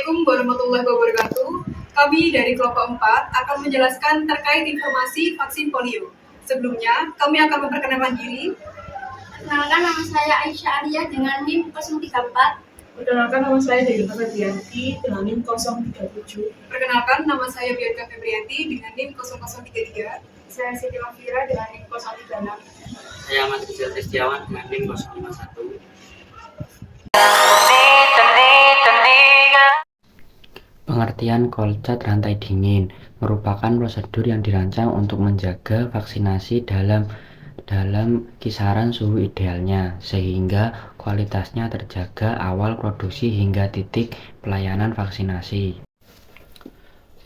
Assalamualaikum warahmatullahi wabarakatuh. Kami dari kelompok 4 akan menjelaskan terkait informasi vaksin polio. Sebelumnya, kami akan memperkenalkan diri. Perkenalkan, nama saya Aisyah Arya dengan NIM 034. Perkenalkan, nama saya Dewi Febrianti dengan NIM 037. Perkenalkan, nama saya Bianca Febrianti dengan NIM 0033. Saya Siti Mafira dengan NIM 036. Saya Ahmad Rizal Setiawan dengan NIM 051. Pengertian kolcat rantai dingin merupakan prosedur yang dirancang untuk menjaga vaksinasi dalam kisaran suhu idealnya, sehingga kualitasnya terjaga awal produksi hingga titik pelayanan vaksinasi.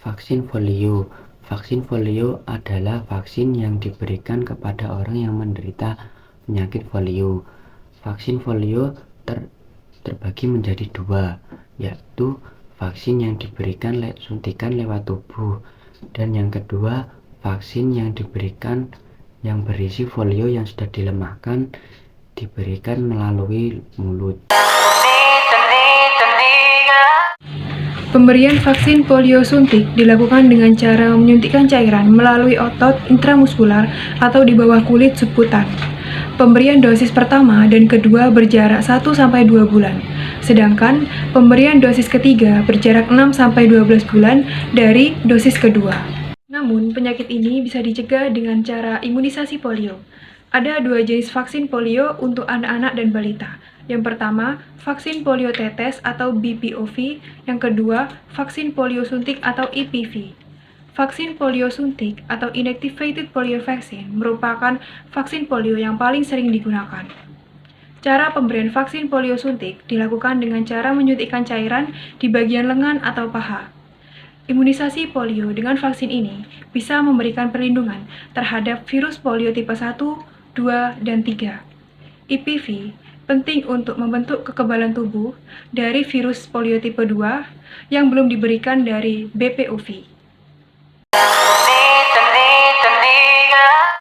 Vaksin polio. Vaksin polio adalah vaksin yang diberikan kepada orang yang menderita penyakit polio. Vaksin polio terbagi menjadi dua, yaitu vaksin yang diberikan suntikan lewat tubuh, dan yang kedua, vaksin yang diberikan yang berisi folio yang sudah dilemahkan diberikan melalui mulut. Pemberian vaksin polio suntik dilakukan dengan cara menyuntikkan cairan melalui otot intramuskular atau di bawah kulit subkutan. Pemberian dosis pertama dan kedua berjarak 1-2 bulan, sedangkan pemberian dosis ketiga berjarak 6-12 bulan dari dosis kedua. Namun, penyakit ini bisa dicegah dengan cara imunisasi polio. Ada dua jenis vaksin polio untuk anak-anak dan balita. Yang pertama, vaksin polio tetes atau BPOV. Yang kedua, vaksin polio suntik atau IPV. Vaksin polio suntik atau inactivated polio vaccine merupakan vaksin polio yang paling sering digunakan. Cara pemberian vaksin polio suntik dilakukan dengan cara menyuntikkan cairan di bagian lengan atau paha. Imunisasi polio dengan vaksin ini bisa memberikan perlindungan terhadap virus polio tipe 1, 2, dan 3. IPV penting untuk membentuk kekebalan tubuh dari virus polio tipe 2 yang belum diberikan dari BPOV.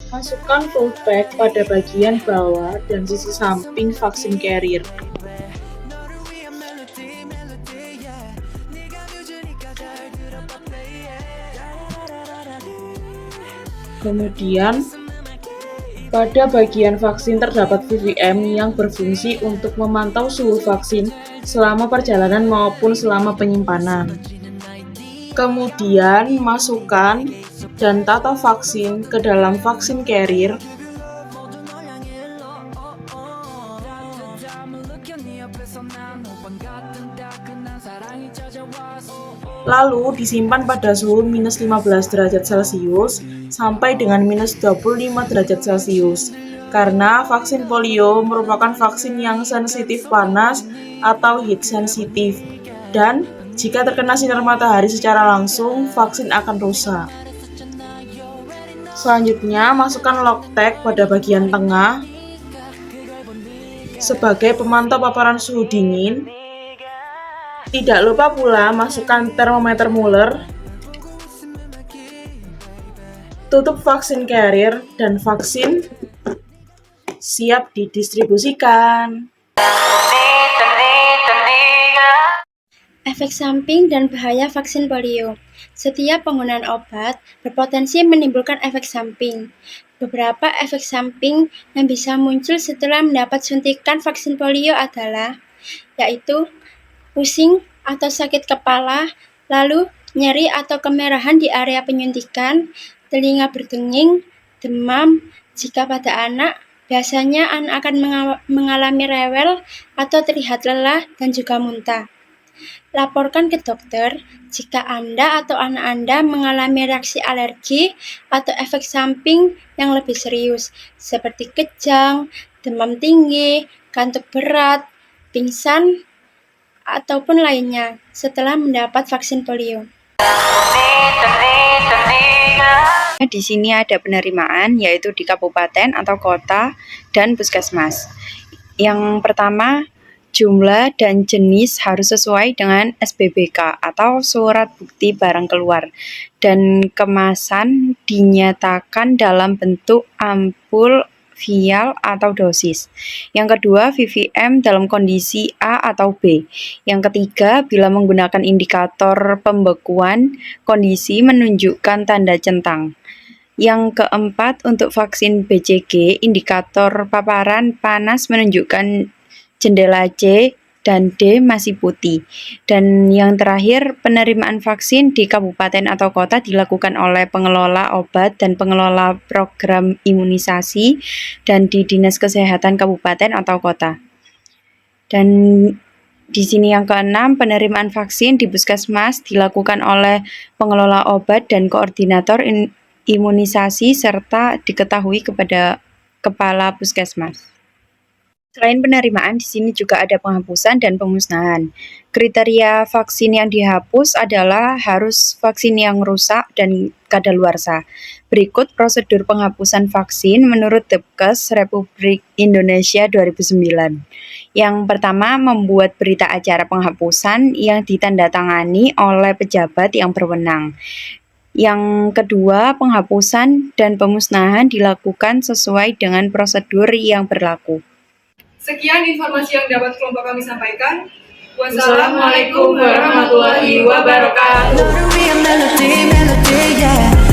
Masukkan full pack pada bagian bawah dan sisi samping vaksin carrier. Kemudian, pada bagian vaksin terdapat VVM yang berfungsi untuk memantau suhu vaksin selama perjalanan maupun selama penyimpanan. Kemudian, masukkan dan tata vaksin ke dalam vaksin carrier. Lalu disimpan pada suhu minus 15 derajat Celcius sampai dengan minus 25 derajat Celcius. Karena vaksin polio merupakan vaksin yang sensitif panas atau heat sensitif. Dan jika terkena sinar matahari secara langsung, vaksin akan rusak. Selanjutnya, masukkan Loctec pada bagian tengah sebagai pemantau paparan suhu dingin. Tidak lupa pula masukkan termometer Muller. Tutup vaksin carrier dan vaksin siap didistribusikan. Efek samping dan bahaya vaksin polio. Setiap penggunaan obat berpotensi menimbulkan efek samping. Beberapa efek samping yang bisa muncul setelah mendapat suntikan vaksin polio adalah yaitu pusing atau sakit kepala, lalu nyeri atau kemerahan di area penyuntikan, telinga berdenging, demam. Jika pada anak, biasanya anak akan mengalami rewel atau terlihat lelah dan juga muntah. Laporkan ke dokter jika Anda atau anak Anda mengalami reaksi alergi atau efek samping yang lebih serius, seperti kejang, demam tinggi, kantuk berat, pingsan, ataupun lainnya setelah mendapat vaksin polio. Di sini ada penerimaan, yaitu di kabupaten atau kota dan puskesmas. Yang pertama, jumlah dan jenis harus sesuai dengan SBBK atau surat bukti barang keluar, dan kemasan dinyatakan dalam bentuk ampul vial atau dosis. Yang kedua, VVM dalam kondisi A atau B. Yang ketiga, bila menggunakan indikator pembekuan, kondisi menunjukkan tanda centang. Yang keempat, untuk vaksin BCG, indikator paparan panas menunjukkan jendela C dan D masih putih. Dan yang terakhir, penerimaan vaksin di kabupaten atau kota dilakukan oleh pengelola obat dan pengelola program imunisasi dan di Dinas Kesehatan kabupaten atau kota. Dan di sini yang keenam, penerimaan vaksin di puskesmas dilakukan oleh pengelola obat dan koordinator imunisasi serta diketahui kepada kepala puskesmas. Selain penerimaan, di sini juga ada penghapusan dan pemusnahan. Kriteria vaksin yang dihapus adalah harus vaksin yang rusak dan kadaluarsa. Berikut prosedur penghapusan vaksin menurut Depkes Republik Indonesia 2009. Yang pertama, membuat berita acara penghapusan yang ditandatangani oleh pejabat yang berwenang. Yang kedua, penghapusan dan pemusnahan dilakukan sesuai dengan prosedur yang berlaku. Sekian informasi yang dapat kelompok kami sampaikan. Wassalamualaikum warahmatullahi wabarakatuh. Melody, melody, yeah.